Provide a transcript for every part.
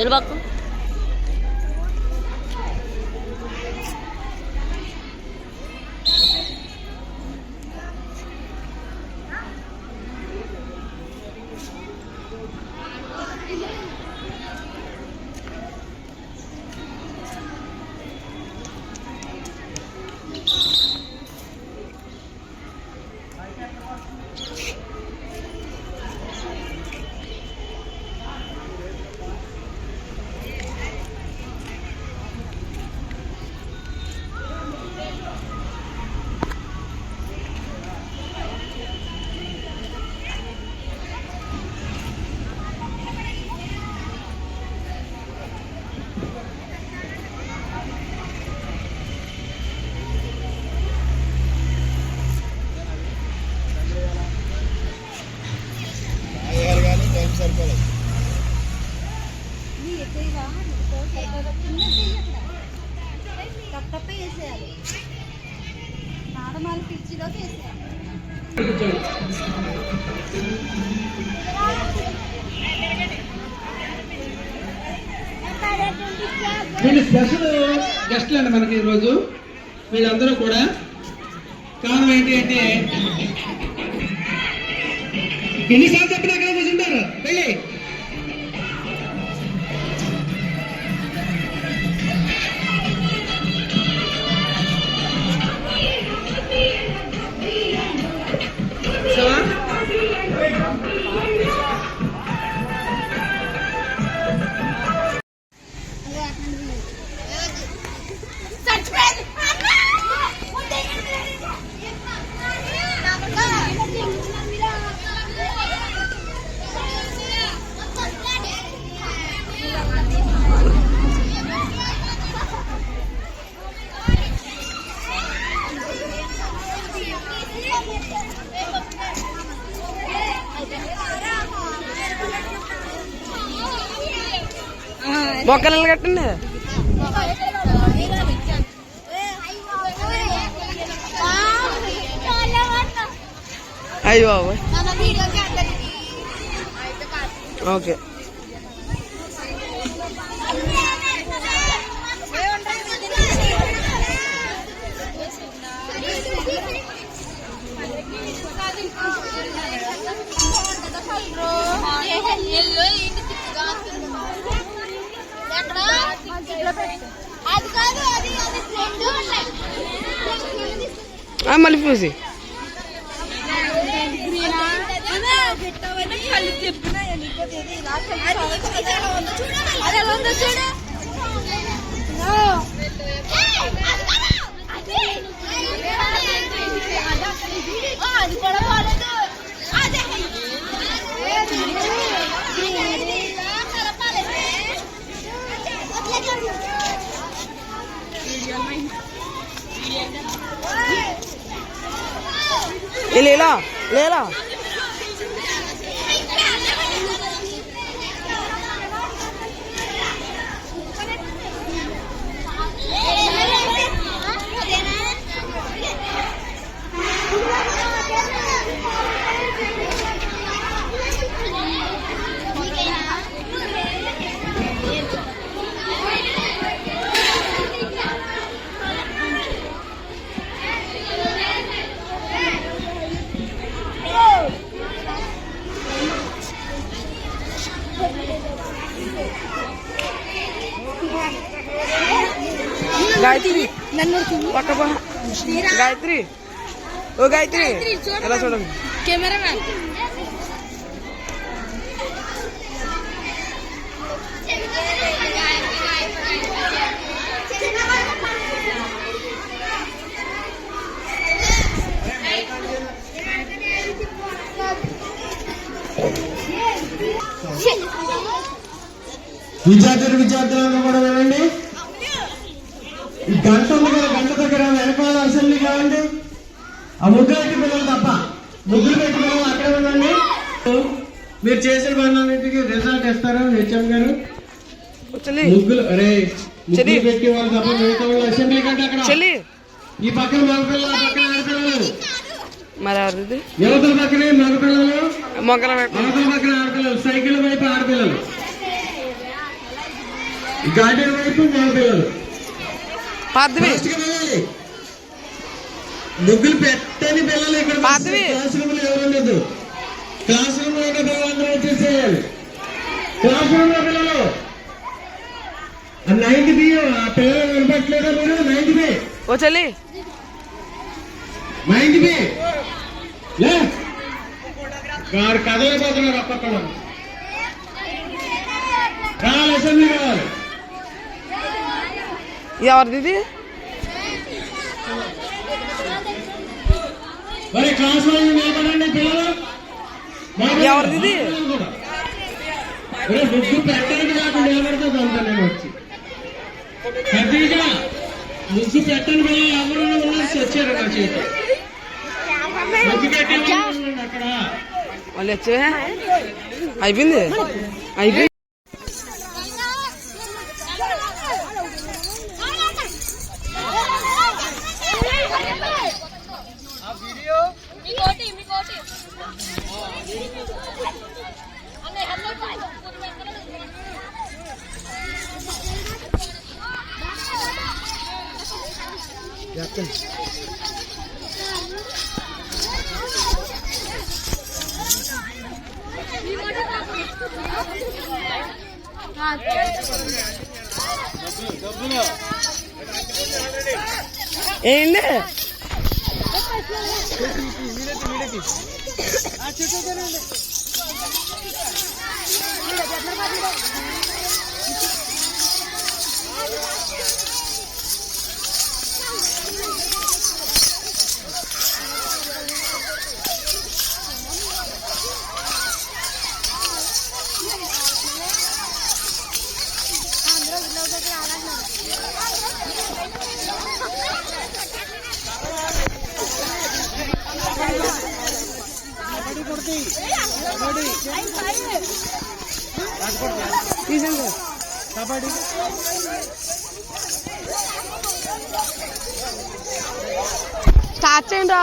వెళ్ళిపోకు. వీళ్ళు స్పెషల్ గెస్ట్లు అండి మనకి ఈరోజు. వీళ్ళందరూ కూడా కారణం ఏంటి అంటే ఎన్నిసార్లు చెప్పినా అక్కడ కూర్చుంటారు వెళ్ళి. మొక్కలు కట్టండి. అయ్యో ఓకే. మళ్ళీ పూసి లేలా లేలా గాయత్రి పక్క గాయత్రి ఓ గాయత్రి ఎలా చూడండి కెమెరామ్యాన్. విద్యార్థులందరూ కూడా వినండి. ఈ గంట ఉంది కదా, గంట దగ్గర వెనకాల అసెంబ్లీ కావండి. ఆ ముగ్గురు పెట్టి పిల్లలు తప్ప ముగ్గురు పెట్టి పిల్లలు అక్కడే ఉండండి. మీరు చేసిన పనులన్నింటికి రిజల్ట్ ఇస్తారు హెచ్ఎం గారు. ముగ్గురు అరే ముగ్గురు పెట్టి వాళ్ళు తప్ప మిగతా వాళ్ళు అసెంబ్లీ కంటే అక్కడ ఈ పక్కన మగపిల్లలు, ఆ పక్కన ఆడపిల్లలు, యువతల పక్కనే మగపిల్లలు, అవతల పక్కన ఆడపిల్లలు, సైకిల్ వైపు ఆడపిల్లలు. గార్డెన్ వైపు మగ పిల్లలు పద్వి ముగ్గులు పెట్టని పిల్లలు ఇక్కడ క్లాస్ రూమ్ లో ఎవరు లేదు. క్లాస్ రూమ్ లో ఉన్న పిల్లలందరూ వచ్చేసేయాలి. క్లాస్ రూమ్ లో పిల్లలు 9th బి ఆ పిల్లలు వినపట్లేదా మీరు? 9th బి ఓ చెల్లి 9th బి గారు కదలైపోతున్నారు. అప్పట్లో కావాలి అసెంబ్లీ కావాలి. ఎవరిది ఇది? మరి క్లాస్ లో నిలబడండి పిల్లలు. ఎవరిది? ముగ్గు పెట్టడానికి నాకు నిలబడుతుంది అంత నేను వచ్చి ఖచ్చితంగా ముగ్గు పెట్టని పిల్లలు ఎవరు ఉన్నారు వచ్చారు నా చేతి ముగ్గు పెట్టి అక్కడ వాళ్ళు వచ్చే అయిపోయింది అయిపోయింది. ఏంటి కబడ్డీ స్టార్ట్ చేయండి.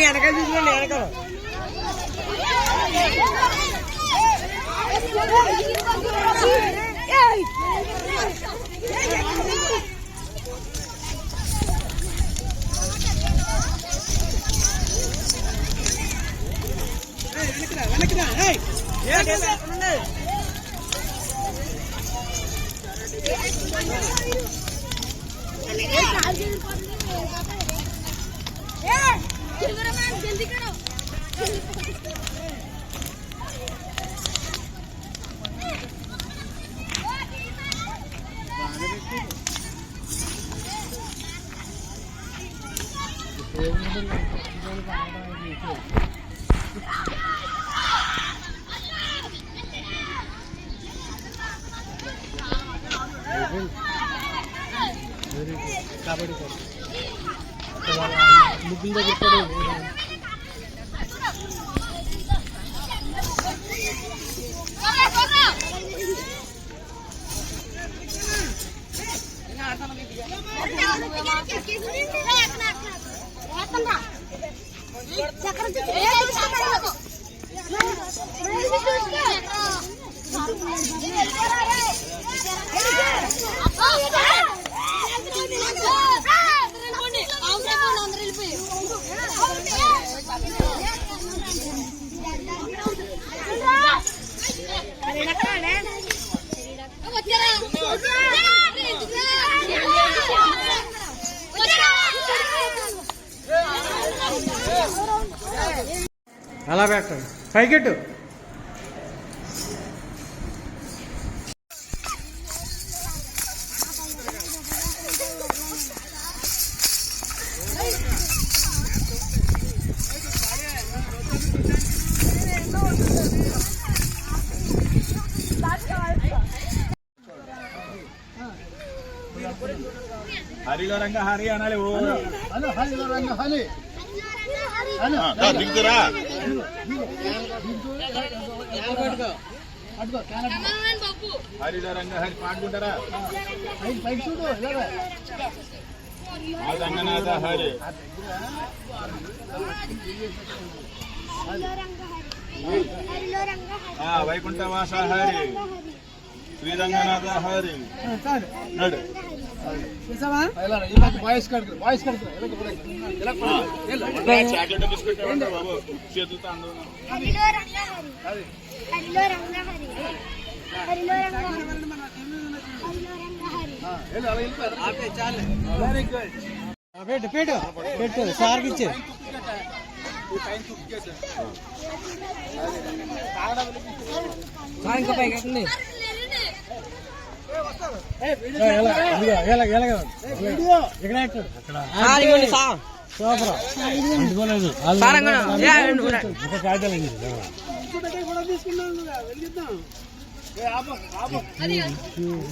వెనకాల చూసుకోండి వెనకాల जल्दी करो कबड्डी मुग्गुल దగ్గర పడి కరెక్ట్ పైకెట్టు. హరిలో రంగ హరి అనాలి. దిగుతురా హరిలో రంగ హరి పాడుకుంటారా? రంగనాథ హరి వైకుంఠవాస హరి శ్రీరంగనాథ హరి నడు చాక్లెట్ బిస్కెట్ బాబు చేతులతో పెట్టు పెట్టు పెట్టు సార్కి ఇచ్చే. ఇంకా పైకి ఎక్కండి.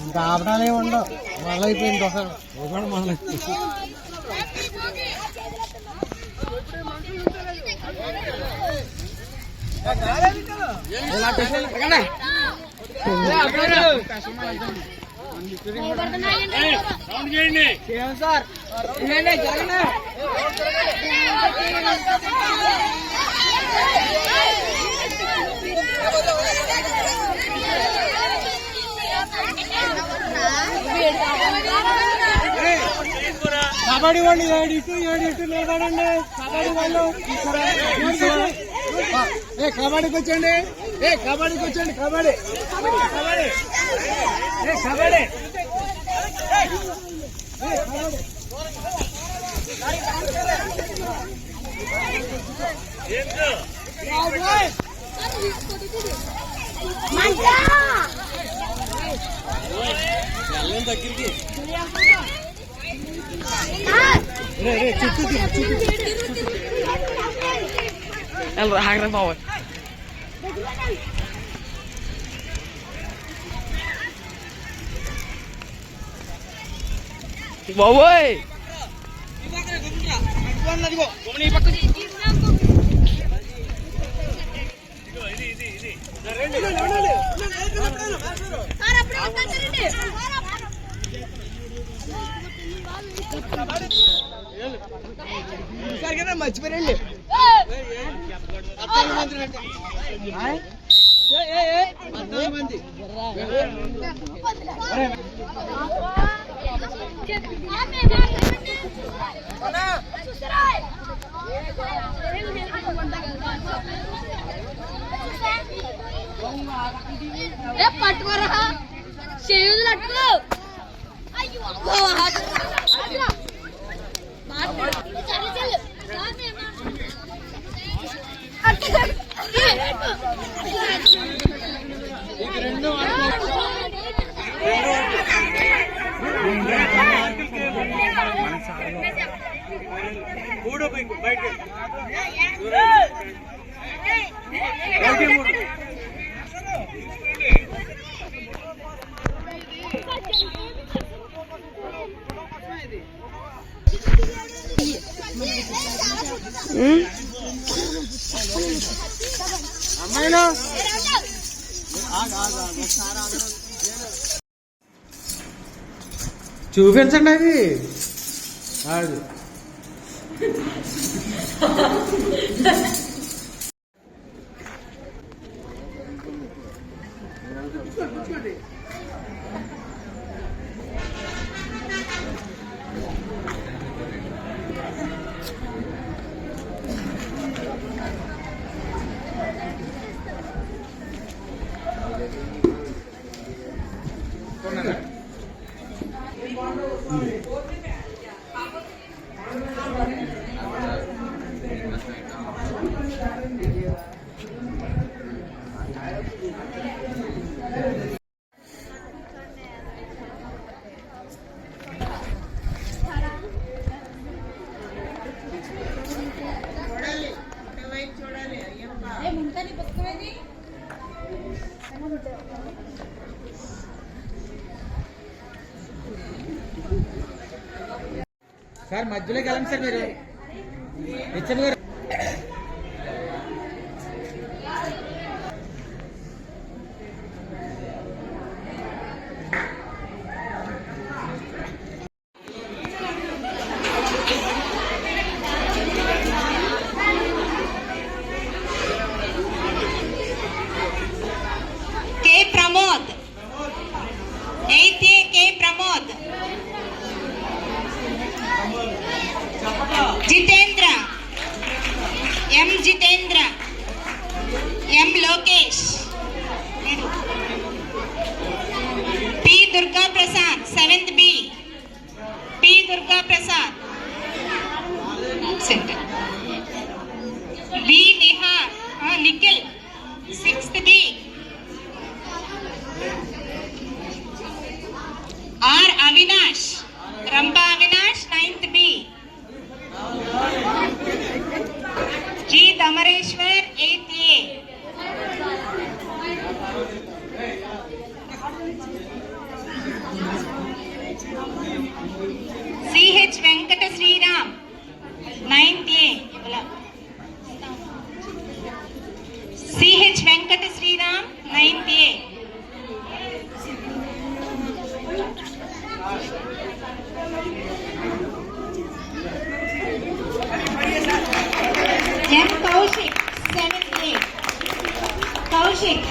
ఇంకా ఆపడాలే ఉండవు. మొదలైపోయింది ఒకటి మొదలైపోయింది. సార్ కబడ్డీ వాళ్ళు 7 ఇటు నిలబడండి. కబడ్డీ వాళ్ళు కబడ్డీకి వచ్చండి. కబడ్డీకి వచ్చండి. కబడ్డీ కబడ్డీ కబడ్డీ దగ్గరికి హాగ్ర బాబు బాబోయ్ మర్చిపోయండి. మంది పట్టుకోరా చేయులు అట్టుకో. అమ్మాయినా చూపించండి అది ఆడు సార్ మధ్యలోకి వెళ్ళండి సార్ మీరు హెచ్ఎం గారు. K. Pramod. 8th A. K. Pramod. Jitendra. M. Jitendra. M. Lokesh. P. Durga Prasad. 7th B. P. Durga Prasad. Center. V. Nihar. Nikhil. 6th B. R. Avinash. Ramba Avinash, 9th B. G. Damareshwar, 8th A. C. H. Venkata Sriram, 9th A. C. H. Venkata Sriram, 9th A. M. Kaushik, 7th A. Kaushik.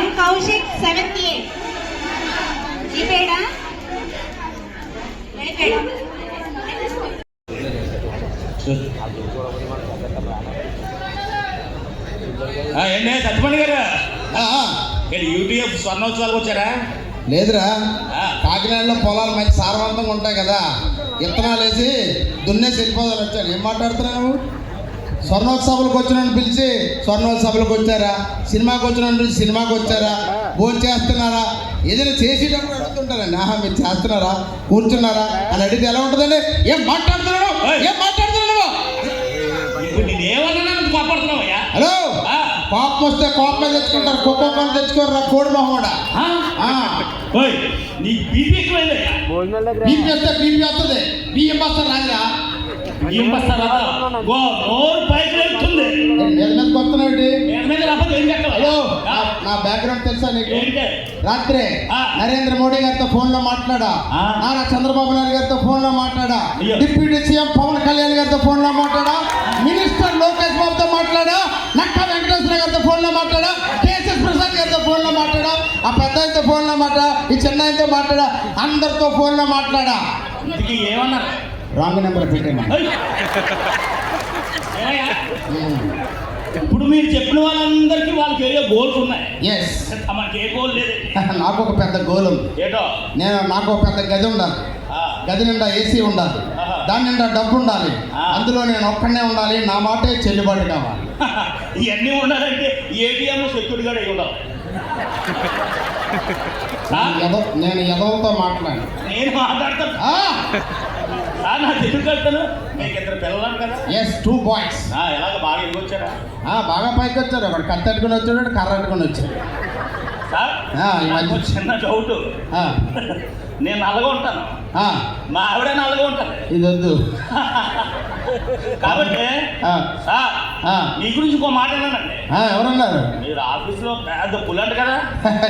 M. Kaushik, 7th A. Ipeda. ఏంటే సత్యమణి గారు UTF స్వర్ణోత్సవాలకు వచ్చారా? లేదురా, కాకినాడలో పొలాలు మంచి సారవంతంగా ఉంటాయి కదా, విత్తనాలు వేసి దున్నేసి వెళ్ళిపోదాని వచ్చాను. ఏం మాట్లాడుతున్నావు? స్వర్ణోత్సవాలకు వచ్చిన పిలిచి స్వర్ణోత్సవాలకు వచ్చారా, సినిమాకి వచ్చిన పిలిచి సినిమాకి వచ్చారా, భోజనం చేస్తున్నారా, ఏదైనా చేసేటప్పుడు అడుగుతుంటారండి. ఆహా మీరు చేస్తున్నారా, కూర్చున్నారా అని అడిగితే ఎలా ఉంటుందండి? ఏం మాట్లాడుతున్నావు? హలో, కోపం వస్తే కోపమే తెచ్చుకుంటారు, కోపం తెచ్చుకోరు. కోడి మొహమ్మడా బీపీ వస్తే బీపీ వస్తుంది, బియ్యం బస్తాలు రాదురా. హలో, నా బ్యాక్గ్రౌండ్ తెలుసా నీకు? రాత్రే నరేంద్ర మోడీ గారితో ఫోన్ లో మాట్లాడా, నారా చంద్రబాబు నాయుడు గారితో ఫోన్ లో మాట్లాడా, డిప్యూటీ సీఎం పవన్ కళ్యాణ్ గారితో ఫోన్ లో మాట్లాడా, మినిస్టర్ లోకేష్ బాబుతో మాట్లాడా, నక్కా వెంకటేశ్వర గారితో ఫోన్ లో మాట్లాడా, కేసీఎస్ ప్రసాద్ గారితో ఫోన్ లో మాట్లాడా, ఆ పెద్ద ఆయనతో ఫోన్ లో మాట్లాడా, ఈ చిన్న ఆయనతో మాట్లాడా, అందరితో ఫోన్ లో మాట్లాడా. ఏమన్నారు? రాంగ్ నెంబర్ పెట్టాను. ఇప్పుడు మీరు చెప్పిన వాళ్ళందరికీ వాళ్ళకి ఏదో గోల్స్ ఉన్నాయి. ఎస్, మనకి ఏ గోల్ లేదు. నాకు ఒక పెద్ద గోల్ ఉంది. ఏటో? నాకు ఒక పెద్ద గది ఉండాలి, గది నిండా ఏసీ ఉండాలి, దాని నిండా డబ్బు ఉండాలి, అందులో నేను ఒక్కడనే ఉండాలి, నా మాటే చెల్లుబాటు కావాలి. ఇవన్నీ ఉండాలంటే ఏటీఎం సెక్యూరిటీ గార్డ్ అయి ఉండాలి. నేను ఎదవతో మాట్లాడాను. నేను మాట్లాడతాను సార్, నా తెలుగు కడతాను. మీకు ఇద్దరు పిల్లలు కదా? Yes, 2 boys. ఎలాగ బాగా ఎదుగు వచ్చారా? బాగా పైకి వచ్చారు. ఒకటి కత్తెట్టుకుని వచ్చాడు, కర్ర పెట్టుకుని వచ్చాడు. సార్ చిన్న డౌట్, నేను నల్లగా ఉంటాను, మా ఆవిడ నల్లగా ఉంటాను. ఇది వద్దు కాబట్టి సార్ మీ గురించి ఇంకో మాట విన్నానండి. ఎవరన్నారు? మీరు ఆఫీస్లో పెద్ద పుల్ అంట కదా?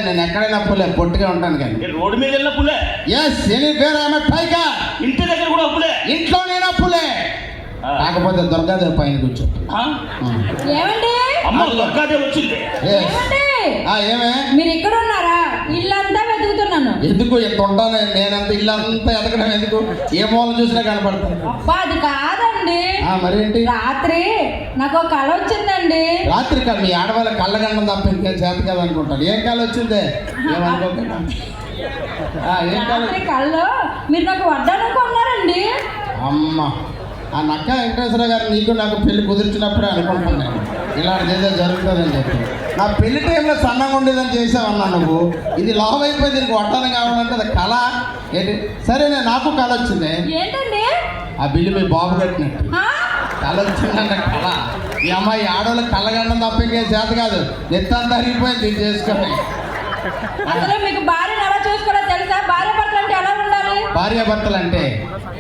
నేను ఎక్కడైనా పులే, పొట్టిగా ఉంటాను కానీ. మీరు రోడ్డు మీద వెళ్ళిన పులే? ఎస్, ఎనీ పేరు ఆమె టైగర్. ఇంటి దగ్గర కూడా పులే, ఇంట్లో నేనా పులే. కాకపోతే దుర్గాదేవి పైన కూర్చో. అమ్మ దుర్గాదేవి వచ్చింది. ఏమే మీరు ఇక్కడ ఉన్నారా? ఇల్లంతా వెతుకుతున్నాను. ఎందుకు ఇంత ఉంటాను? నేనంత ఇల్లంతా ఎదగడం ఎందుకు? ఏ మూల చూసినా కనపడుతుంది. అబ్బా, అది కాదండి. మరేంటి? రాత్రి నాకు ఒక కళ వచ్చిందండి. రాత్రి కాదు, మీ ఆడవాళ్ళ కళ్ళగండం తప్ప ఇంకేం చేత కదా అనుకుంటాను. ఏం కళ వచ్చిందే? ఏమనుకోకుండా ఏం రాత్రి కళ్ళు మీరు నాకు వడ్డాను కొన్నారండి. అమ్మ, ఆ నక్క వెంకటేశ్వర గారు నీకు నాకు పెళ్లి కుదిర్చినప్పుడే అనుకుంటున్నాను. ఇలాంటిది ఏదో జరుగుతుందని చెప్పి నా పెళ్లి టైంలో సన్నగా ఉండేదని చేసావన్నా నువ్వు. ఇది లావ్ అయిపోయి దీనికి వడ్డానం కావాలంటే అది కళ ఏంటి? సరే నాకు కళ వచ్చింది. ఏంటండి? ఆ బిల్లు మీ బాబు కట్టినట్టు ఆ? కళ వచ్చిందంటే కళ. ఈ అమ్మాయి ఆడవాళ్ళకి కళ్ళగండం తప్ప ఇంకేం చేత కాదు. నెత్తంతా అరిగిపోయింది దీన్ని చేసుకొని. అసలు మీకు భార్యను ఎలా చూసుకోవాలో తెలుసా? భార్య భర్తలు అంటే ఎలా ఉండాలి?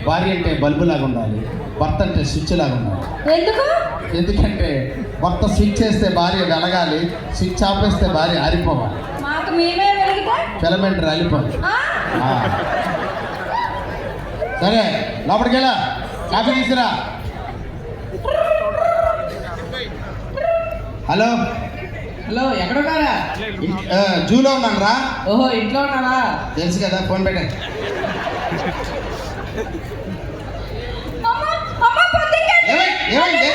భార్య అంటే బల్బు లాగా ఉండాలి, భర్త అంటే స్విచ్ లాగా ఉండాలి. ఎందుకు? ఎందుకంటే భర్త స్విచ్ వేస్తే భార్య వెలగాలి, స్విచ్ ఆపేస్తే భార్య ఆరిపోవాలి, మాకు మేమే వెలిగితే ఫిలమెంట్ రాలిపోవాలి. ఆ? సరే లోపలికి వెళ్ళా, కాఫీ తీసుకురా. హలో హలో, ఎక్కడున్నారా? జూలో ఉన్నాను రా. ఓహో, ఇంట్లో ఉన్నావా? తెలుసు కదా, ఫోన్ పెట్టా. అమ్మ, అమ్మ, పొద్దుకండి. ఏమైంది?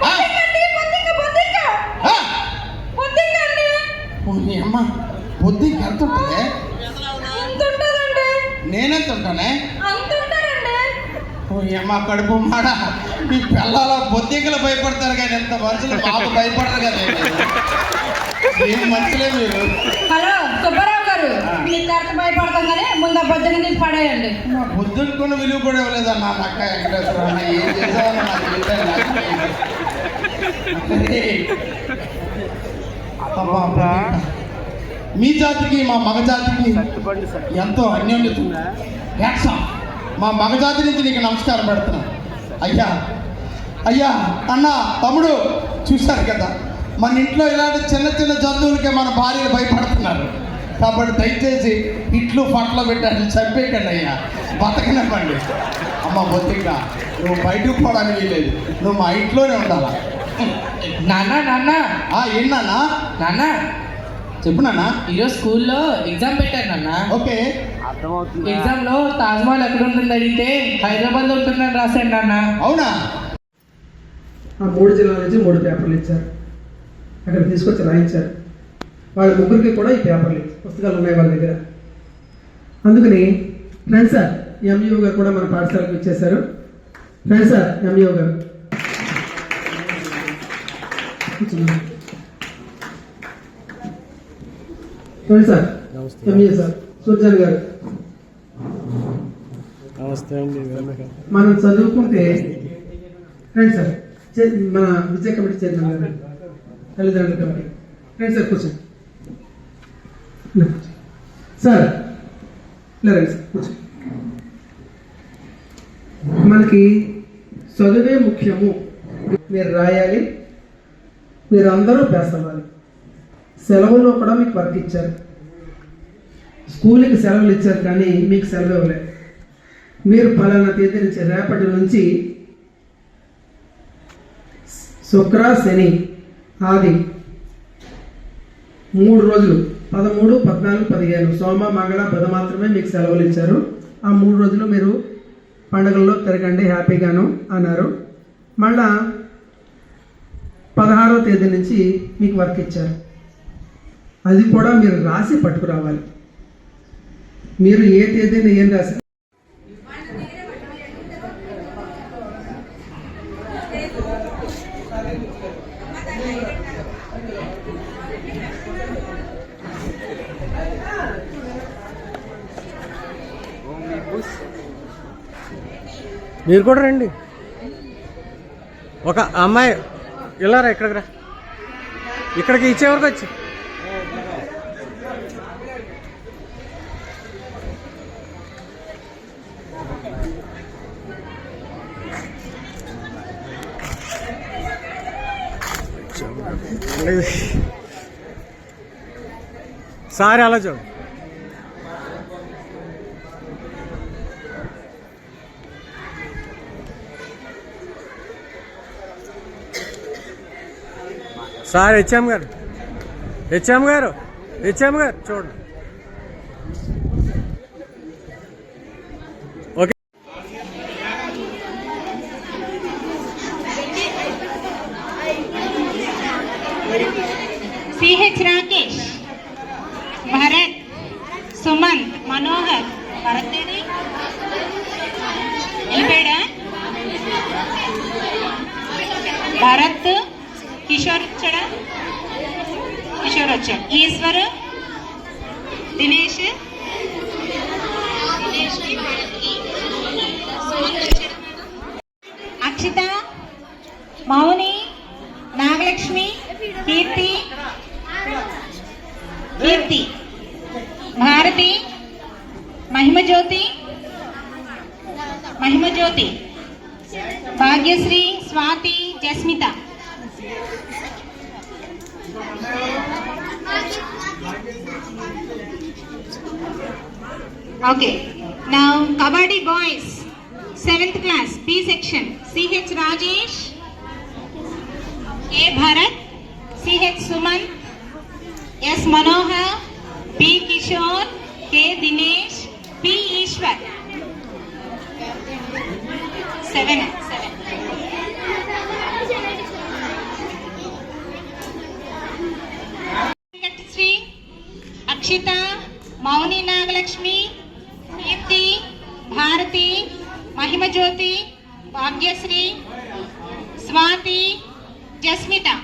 పొద్దుకండి, పొద్దుకండి. అమ్మ పొద్దు ఎంత ఉంటుంది? ఎంత ఉంటుందండి? నేనెంత ఉంటానే? అంత ఉంటారండి. అమ్మ కడుపు మాడ. మీ పిల్లల బొద్దింకలు భయపడతారు కానీ ఎంత మనుషులు మాకు భయపడరు కదా. ఏం మనుషులే మీరు. హలో సుబ్బారావు గారు, మీ కరెక్ట్ భయపడతాం కానీ ముందు ఆ పొద్దున్న తీసి పడేయండి. బొద్దుకున్న విలువ కూడా ఇవ్వలేదన్నా నక్క వెంకటేశ్వర అన్న. ఏం చేసావన్నా నాకు తెలియదు. మీ జాతికి మా మగ జాతికి ఎంతో అన్యోన్యత. మా మగ జాతి నుంచి నీకు నమస్కారం పెడుతున్నా. అయ్యా అన్న తమ్ముడు, చూశారు కదా మన ఇంట్లో ఇలాంటి చిన్న చిన్న జంతువులకే మన భార్యలు భయపడుతున్నారు. కాబట్టి దయచేసి ఇట్లు పట్ల పెట్టాలి, చంపేయకండి అయ్యా, బతకనివ్వండి. అమ్మ బొత్తిగా నువ్వు బయటకు పోవడానికి వీలేదు, నువ్వు మా ఇంట్లోనే ఉండాలా. నాన్న ఏంటన్నా? నాన్న, చెప్పు నాన్న. ఈరోజు స్కూల్లో ఎగ్జామ్ పెట్టారు నాన్న. ఓకే, ఎగ్జామ్ లో తాజ్మహల్ ఎక్కడ ఉంటుంది అడిగితే హైదరాబాద్ లో ఉంటుందని రాశాను నాన్న. అవునా? ఆ 3 జిల్లాల నుంచి 3 పేపర్లు ఇచ్చారు. అక్కడ తీసుకొచ్చి రాయించారు. వాళ్ళ ముగ్గురికి కూడా ఈ పేపర్లు పుస్తకాలు ఉన్నాయి వాళ్ళ దగ్గర. అందుకని ఫ్రెండ్స్ సార్ ఎంఈఓ గారు కూడా మన పాఠశాలకు ఇచ్చేశారు. ఫ్రెండ్స్ సార్ ఎంఈఓ గారు ఫ్రెండ్స్ సార్ ఎంఈఓ సార్ సూర్జన్ గారు. మనం చదువుకుంటే ఫ్రెండ్స్ సార్ మన విద్యా కమిటీ చైర్మన్ గారు, తల్లిదండ్రుల కమిటీ. ఫ్రెండ్స్ సార్ కూర్చోండి సార్. రండి సార్ కూర్చోండి. మనకి చదువే ముఖ్యము. మీరు రాయాలి, మీరు అందరూ పాస్ అవ్వాలి. సెలవుల్లో కూడా మీకు వర్క్ ఇచ్చారు. స్కూల్కి సెలవులు ఇచ్చారు కానీ మీకు సెలవు ఇవ్వలేదు. మీరు ఫలానా తేదీ నుంచి రేపటి నుంచి శుక్ర శని ఆది 3 రోజులు 13, 14, 15 సోమ మంగళ బుధ మాత్రమే మీకు సెలవులు ఇచ్చారు. ఆ 3 రోజులు మీరు పండుగల్లో తిరగండి హ్యాపీగాను అన్నారు. మళ్ళా 16వ తేదీ నుంచి మీకు వర్క్ ఇచ్చారు. అది కూడా మీరు రాసి పట్టుకురావాలి. మీరు ఏ తేదీని ఏం రాసి మీరు కూడా రండి. ఒక అమ్మాయి ఇలా రా, ఇక్కడికి రా, ఇక్కడికి ఇచ్చేవరకు వచ్చి. సారీ అలా చూడు. సార్ హెచ్ఎం గారు చూడండి. ఓకే. సిహెచ్ రాకేష్, భరత్, సుమంత్, మనోహర్. భరత్ ఏడి? వెళ్ళిపోయాడా? భరత్, కిషోర్ వచ్చాడా? కిషోర్ వచ్చాడు. Eshwar, Dinesh, Akshitha, Mouni, Nagalakshmi, Keerthi, Bharathi, Mahimajyothi, Bhagyasri, Swathi, Jasmitha. Okay, now Kabaddi boys, 7th class, B section, CH Rajesh, A Bharat, CH Suman, S Manohar, P Kishore, K Dinesh, P Ishwar. 7. Venkatashri, Akshita, Mauni Nagalakshmi, Kirti, Bharati, Mahimajyoti, Bhagyasri, Swati, Jasmita.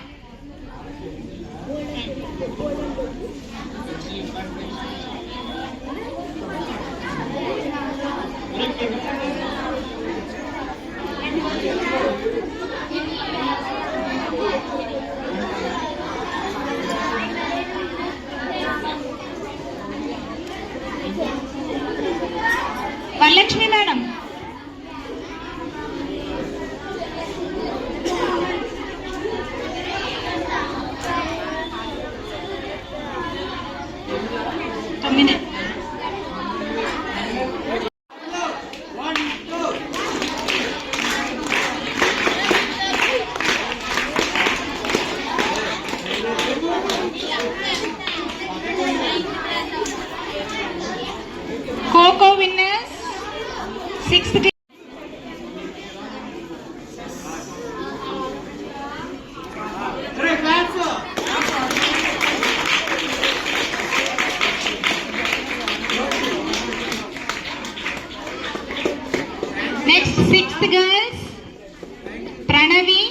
Varalakshmi madam. తొమ్మిది. Kho-kho winners 6th class. Next 6th girls, Pranavi,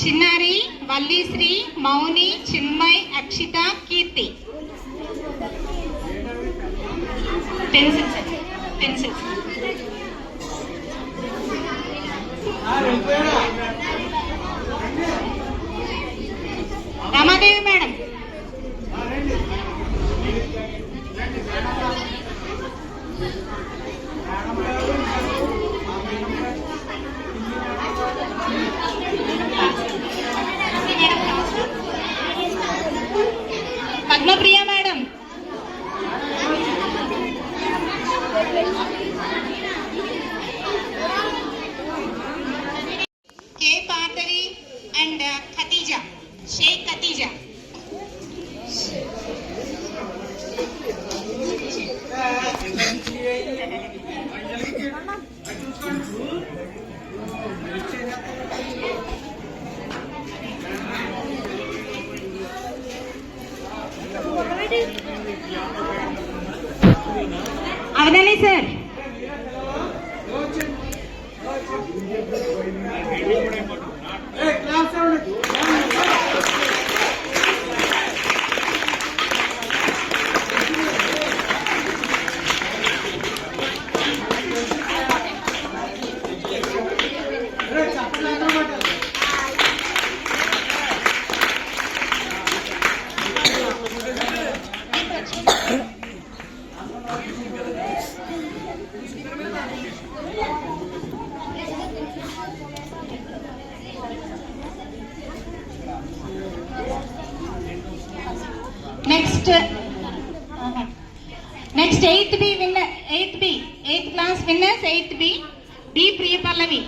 Chinnari, Vallisri, Mauni, Chinmay, Akshita, Kirti. Pencils. Ramadevi madam. Padmapriya madam. K. Partari and Khatija, Sheikh Khatija. Avadani sir. Next 8th class winners, 8th B, D Priyapallavi,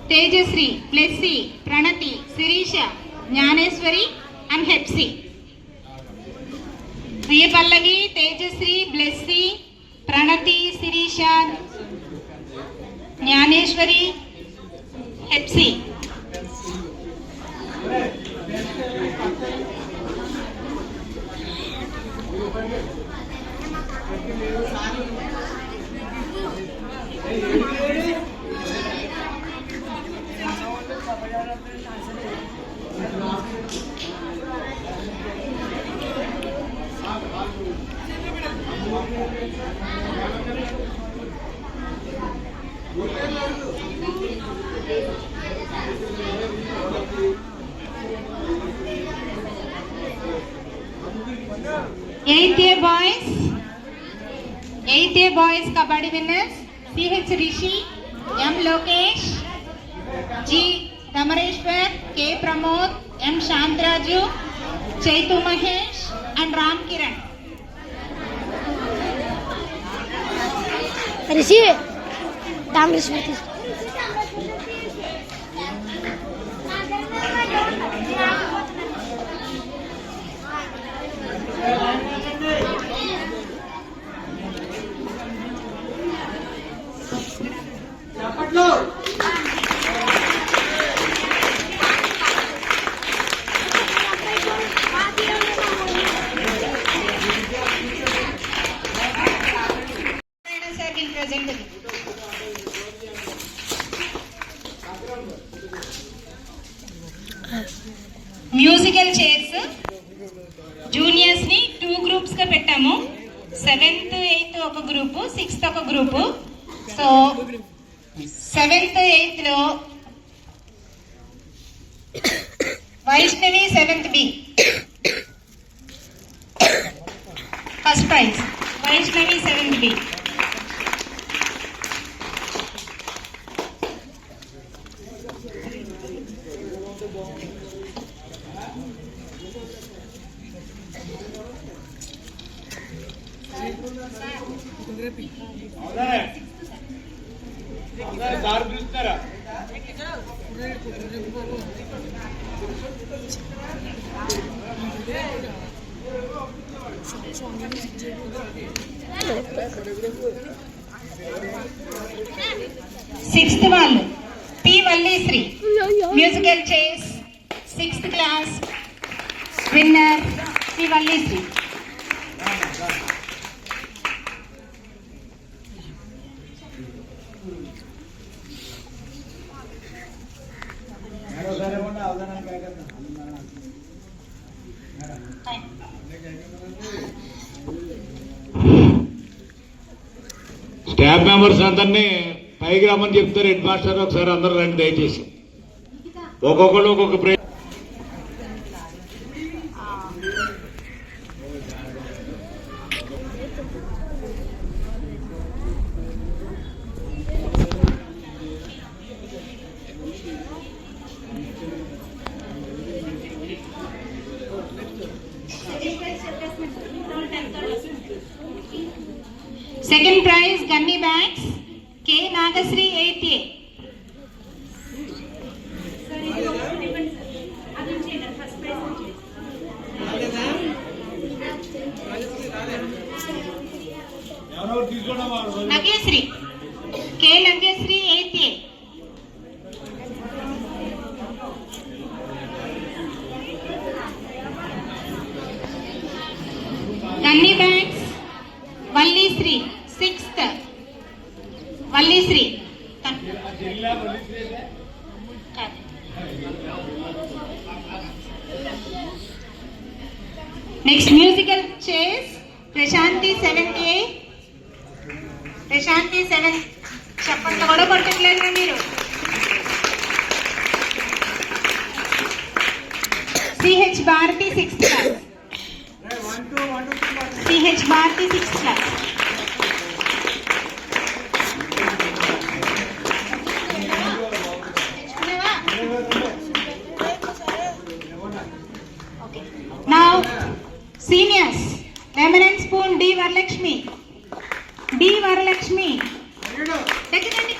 Tejasri, Blessy, Pranati, Sirisha, Jnaneswari and Hepsi. Priyapallavi, Tejasri, Blessy, Pranati, Sirisha, Jnaneswari, Hepsi. Eighth A boys kabaddi winners CH Rishi, M Lokesh, G Damareshwar, K Pramod, M Shantraju, Chaitu Mahesh and Ram Kiran. Rishi, damn Rishi. చప్పట్లో Sir will present it. Musical chairs juniors ని 2 groups గా పెట్టాము. 7th 8th ఒక group, 6th ఒక group. So 7th 8th లో Vaishnavi 7th B first prize. Vaishnavi 7th B. దారి చూస్తారా sixth వాళ్ళు P Vallisri musical chairs 6th class winner P Vallisri. Staff members అందరినీ పైకి రమ్మని చెప్తారు. హెడ్ మాస్టర్ ఒకసారి అందరూ రండి దయచేసి. ఒక్కొక్కరు ఒక్కొక్క second prize gunny bags K Nagasri 8th A. Nagyasri K Nagyasri 8th A. Gunny bags Vallisri 6th Vallisri. Next musical chairs Prashanthi 7th A. Prashanthi 7th. చెప్పండి కూడా కొట్టట్లేదు మీరు. CH Bharathi 6th class. CH Bharathi 6th class. Now seniors Reverend Spoon D Varalakshmi. దగ్గరండి.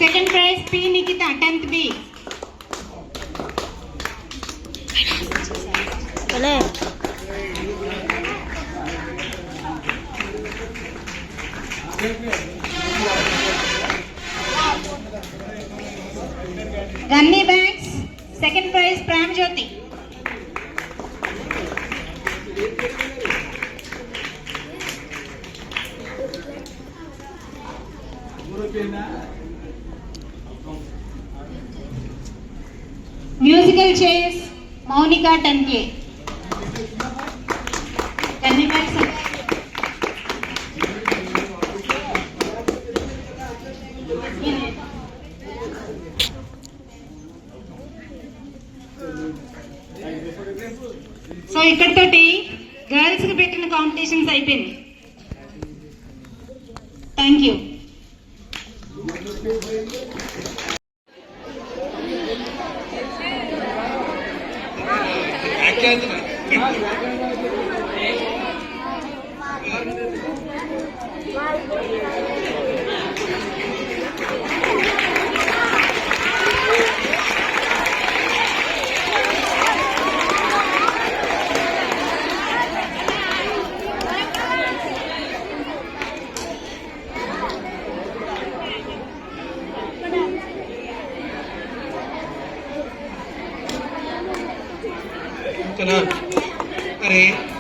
Second prize P Nikhitha 10th B. Gunny bags second prize Prem Jyothi. Musical chairs Mounika 10K. So ఇక్కడితోటి girls కి పెట్టిన competitions అయిపోయింది. Thank you. अरे